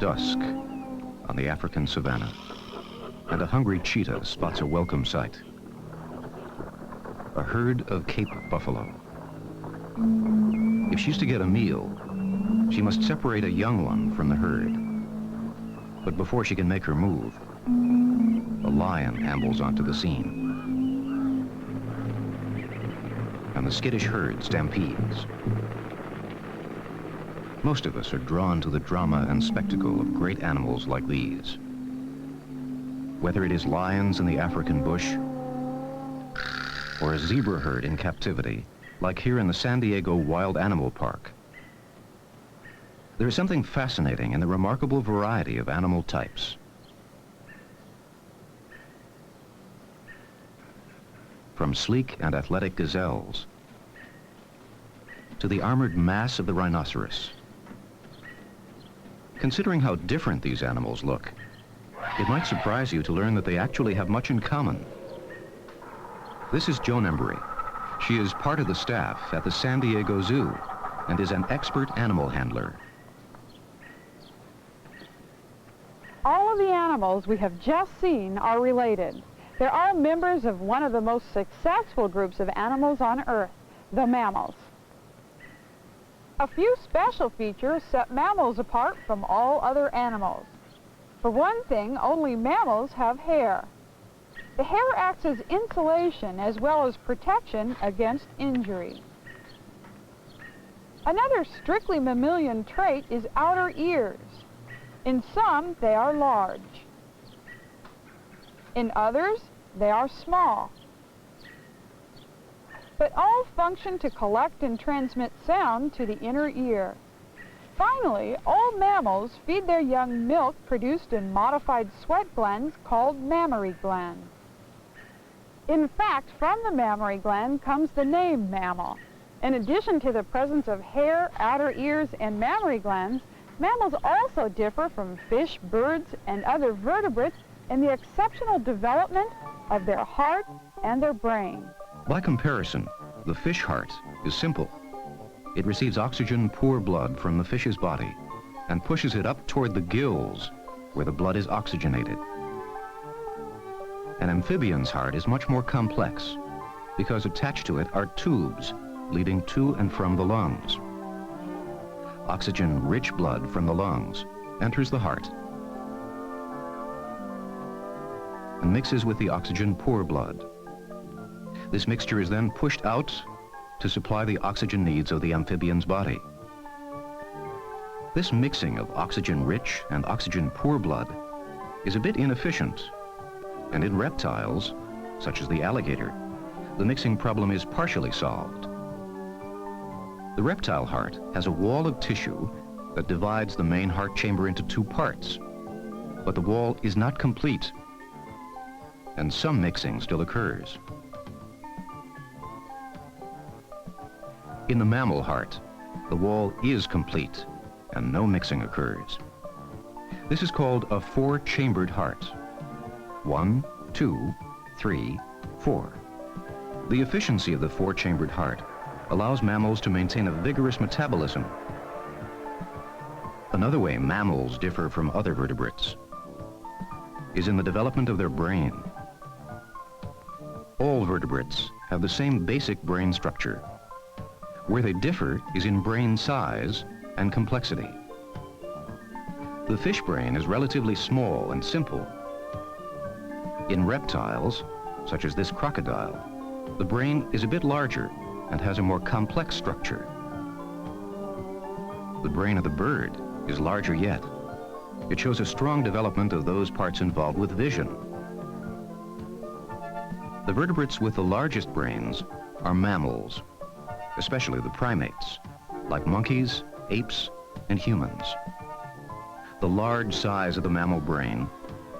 dusk on the African savanna, and a hungry cheetah spots a welcome sight. A herd of Cape buffalo. If she's to get a meal, she must separate a young one from the herd. But before she can make her move, a lion ambles onto the scene, and the skittish herd stampedes. Most of us are drawn to the drama and spectacle of great animals like these. Whether it is lions in the African bush or a zebra herd in captivity, like here in the San Diego Wild Animal Park, there is something fascinating in the remarkable variety of animal types. From sleek and athletic gazelles to the armored mass of the rhinoceros. Considering how different these animals look, it might surprise you to learn that they actually have much in common. This is Joan Embry. She is part of the staff at the San Diego Zoo and is an expert animal handler. All of the animals we have just seen are related. They are members of one of the most successful groups of animals on Earth, the mammals. A few special features set mammals apart from all other animals. For one thing, only mammals have hair. The hair acts as insulation as well as protection against injury. Another strictly mammalian trait is outer ears. In some, they are large. In others, they are small. But all function to collect and transmit sound to the inner ear. Finally, all mammals feed their young milk produced in modified sweat glands called mammary glands. In fact, from the mammary gland comes the name mammal. In addition to the presence of hair, outer ears, and mammary glands, mammals also differ from fish, birds, and other vertebrates in the exceptional development of their heart and their brain. By comparison, the fish heart is simple. It receives oxygen-poor blood from the fish's body and pushes it up toward the gills, where the blood is oxygenated. An amphibian's heart is much more complex because attached to it are tubes leading to and from the lungs. Oxygen-rich blood from the lungs enters the heart and mixes with the oxygen-poor blood. This mixture is then pushed out to supply the oxygen needs of the amphibian's body. This mixing of oxygen-rich and oxygen-poor blood is a bit inefficient, and in reptiles, such as the alligator, the mixing problem is partially solved. The reptile heart has a wall of tissue that divides the main heart chamber into two parts, but the wall is not complete, and some mixing still occurs. In the mammal heart, the wall is complete and no mixing occurs. This is called a four-chambered heart. 1, 2, 3, 4. The efficiency of the four-chambered heart allows mammals to maintain a vigorous metabolism. Another way mammals differ from other vertebrates is in the development of their brain. All vertebrates have the same basic brain structure. Where they differ is in brain size and complexity. The fish brain is relatively small and simple. In reptiles, such as this crocodile, the brain is a bit larger and has a more complex structure. The brain of the bird is larger yet. It shows a strong development of those parts involved with vision. The vertebrates with the largest brains are mammals, especially the primates, like monkeys, apes, and humans. The large size of the mammal brain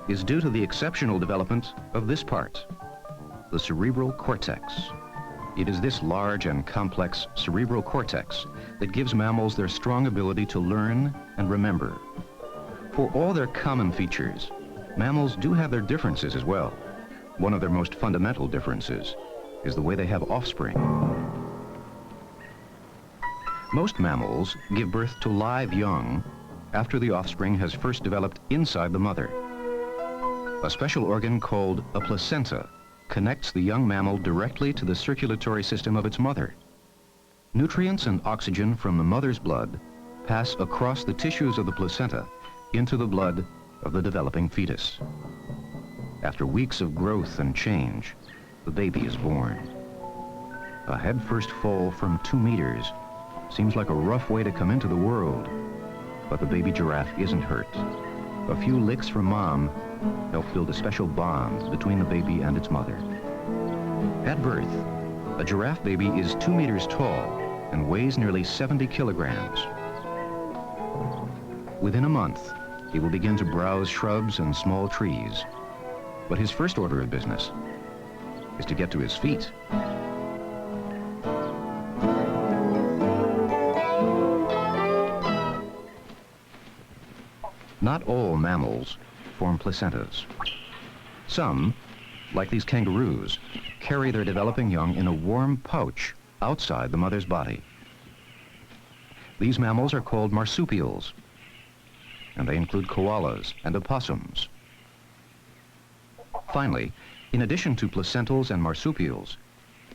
is due to the exceptional development of this part, the cerebral cortex. It is this large and complex cerebral cortex that gives mammals their strong ability to learn and remember. For all their common features, mammals do have their differences as well. One of their most fundamental differences is the way they have offspring. Most mammals give birth to live young after the offspring has first developed inside the mother. A special organ called a placenta connects the young mammal directly to the circulatory system of its mother. Nutrients and oxygen from the mother's blood pass across the tissues of the placenta into the blood of the developing fetus. After weeks of growth and change, the baby is born. A head-first fall from 2 meters seems like a rough way to come into the world, but the baby giraffe isn't hurt. A few licks from mom help build a special bond between the baby and its mother. At birth, a giraffe baby is 2 meters tall and weighs nearly 70 kilograms. Within a month, he will begin to browse shrubs and small trees. But his first order of business is to get to his feet. Not all mammals form placentas. Some, like these kangaroos, carry their developing young in a warm pouch outside the mother's body. These mammals are called marsupials, and they include koalas and opossums. Finally, in addition to placentals and marsupials,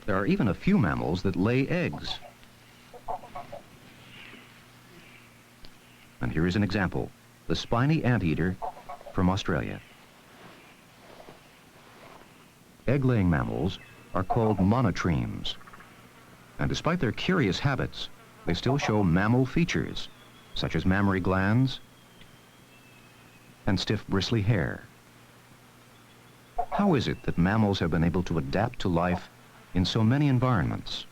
there are even a few mammals that lay eggs. And here is an example, the spiny anteater from Australia. Egg-laying mammals are called monotremes, and despite their curious habits, they still show mammal features, such as mammary glands and stiff bristly hair. How is it that mammals have been able to adapt to life in so many environments?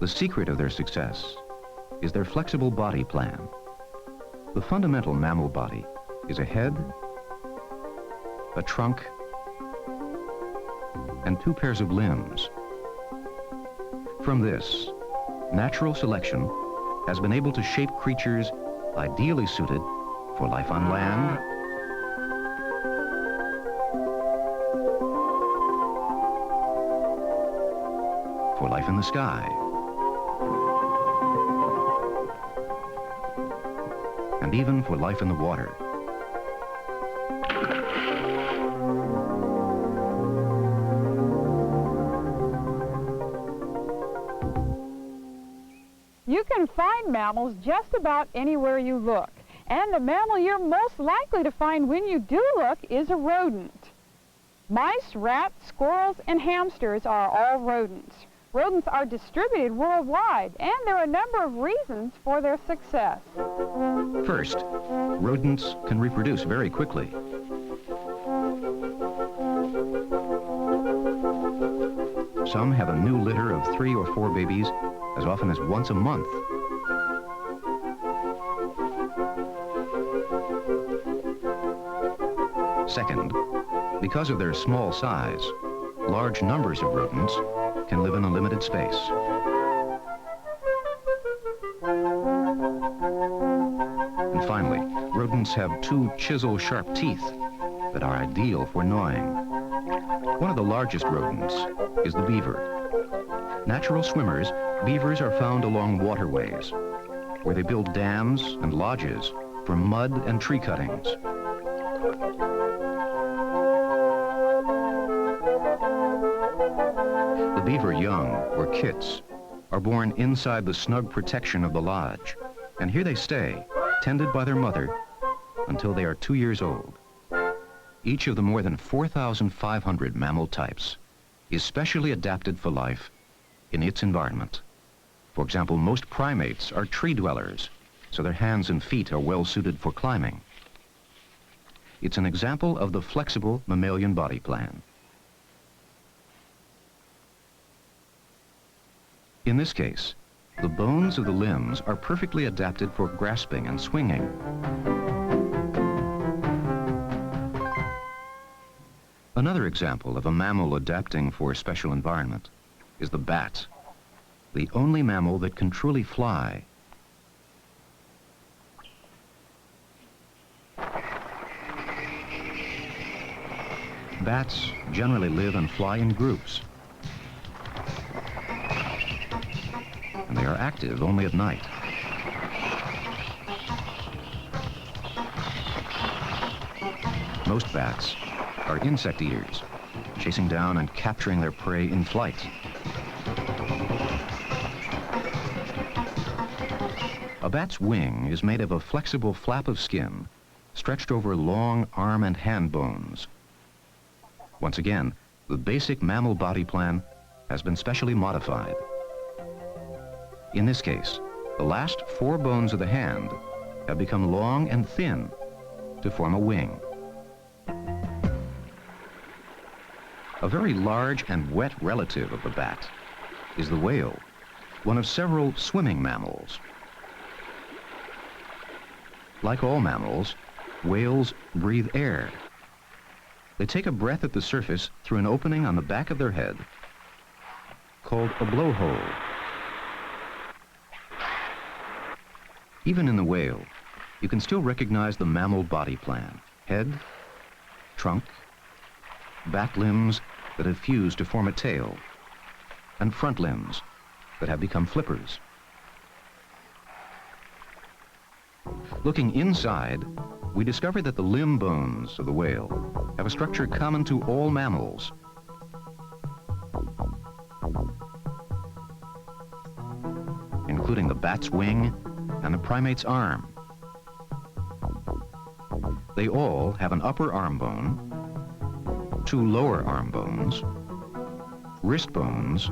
The secret of their success is their flexible body plan. The fundamental mammal body is a head, a trunk, and 2 pairs of limbs. From this, natural selection has been able to shape creatures ideally suited for life on land, for life in the sky, and even for life in the water. You can find mammals just about anywhere you look. And the mammal you're most likely to find when you do look is a rodent. Mice, rats, squirrels, and hamsters are all rodents. Rodents are distributed worldwide, and there are a number of reasons for their success. First, rodents can reproduce very quickly. Some have a new litter of 3 or 4 babies as often as once a month. Second, because of their small size, large numbers of rodents can live in a limited space. And finally, rodents have 2 chisel-sharp teeth that are ideal for gnawing. One of the largest rodents is the beaver. Natural swimmers, beavers are found along waterways, where they build dams and lodges for mud and tree cuttings. The beaver young, or kits, are born inside the snug protection of the lodge, and here they stay, tended by their mother, until they are 2 years old. Each of the more than 4,500 mammal types is specially adapted for life in its environment. For example, most primates are tree dwellers, so their hands and feet are well suited for climbing. It's an example of the flexible mammalian body plan. In this case, the bones of the limbs are perfectly adapted for grasping and swinging. Another example of a mammal adapting for a special environment is the bat, the only mammal that can truly fly. Bats generally live and fly in groups, and they are active only at night. Most bats are insect eaters, chasing down and capturing their prey in flight. A bat's wing is made of a flexible flap of skin stretched over long arm and hand bones. Once again, the basic mammal body plan has been specially modified. In this case, the last 4 bones of the hand have become long and thin to form a wing. A very large and wet relative of the bat is the whale, one of several swimming mammals. Like all mammals, whales breathe air. They take a breath at the surface through an opening on the back of their head called a blowhole. Even in the whale, you can still recognize the mammal body plan: head, trunk, back limbs that have fused to form a tail, and front limbs that have become flippers. Looking inside, we discovered that the limb bones of the whale have a structure common to all mammals. Including the bat's wing and the primate's arm. They all have an upper arm bone, 2 lower arm bones, wrist bones,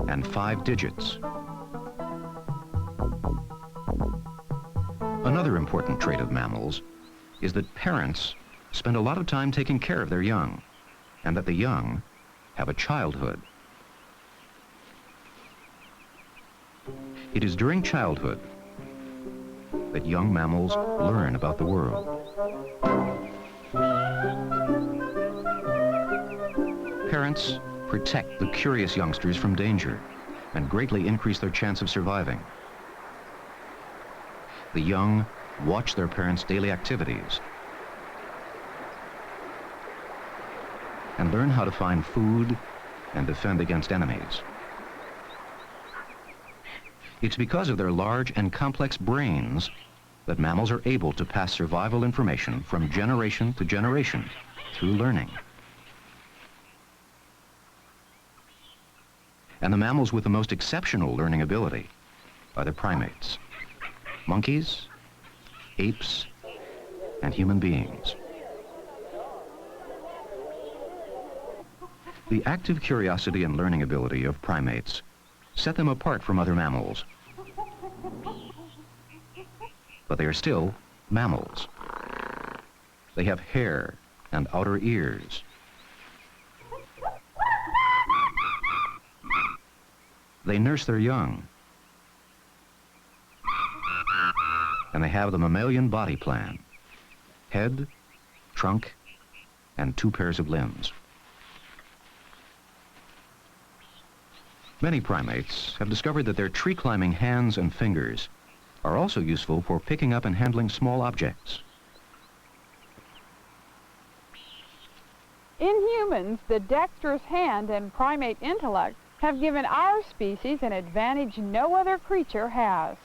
and 5 digits. Another important trait of mammals is that parents spend a lot of time taking care of their young, and that the young have a childhood. It is during childhood that young mammals learn about the world. Parents protect the curious youngsters from danger and greatly increase their chance of surviving. The young watch their parents' daily activities and learn how to find food and defend against enemies. It's because of their large and complex brains that mammals are able to pass survival information from generation to generation through learning. And the mammals with the most exceptional learning ability are the primates: monkeys, apes, and human beings. The active curiosity and learning ability of primates set them apart from other mammals. But they are still mammals. They have hair and outer ears. They nurse their young. And they have the mammalian body plan: head, trunk, and 2 pairs of limbs. Many primates have discovered that their tree-climbing hands and fingers are also useful for picking up and handling small objects. In humans, the dexterous hand and primate intellect have given our species an advantage no other creature has.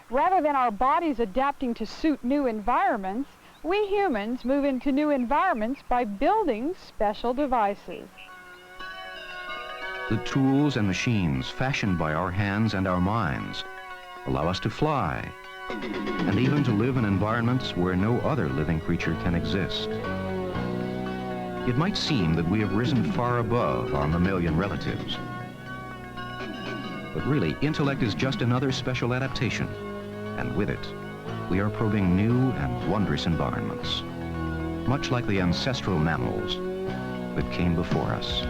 Rather than our bodies adapting to suit new environments, we humans move into new environments by building special devices. The tools and machines fashioned by our hands and our minds allow us to fly, and even to live in environments where no other living creature can exist. It might seem that we have risen far above our mammalian relatives. But really, intellect is just another special adaptation, and with it, we are probing new and wondrous environments, much like the ancestral mammals that came before us.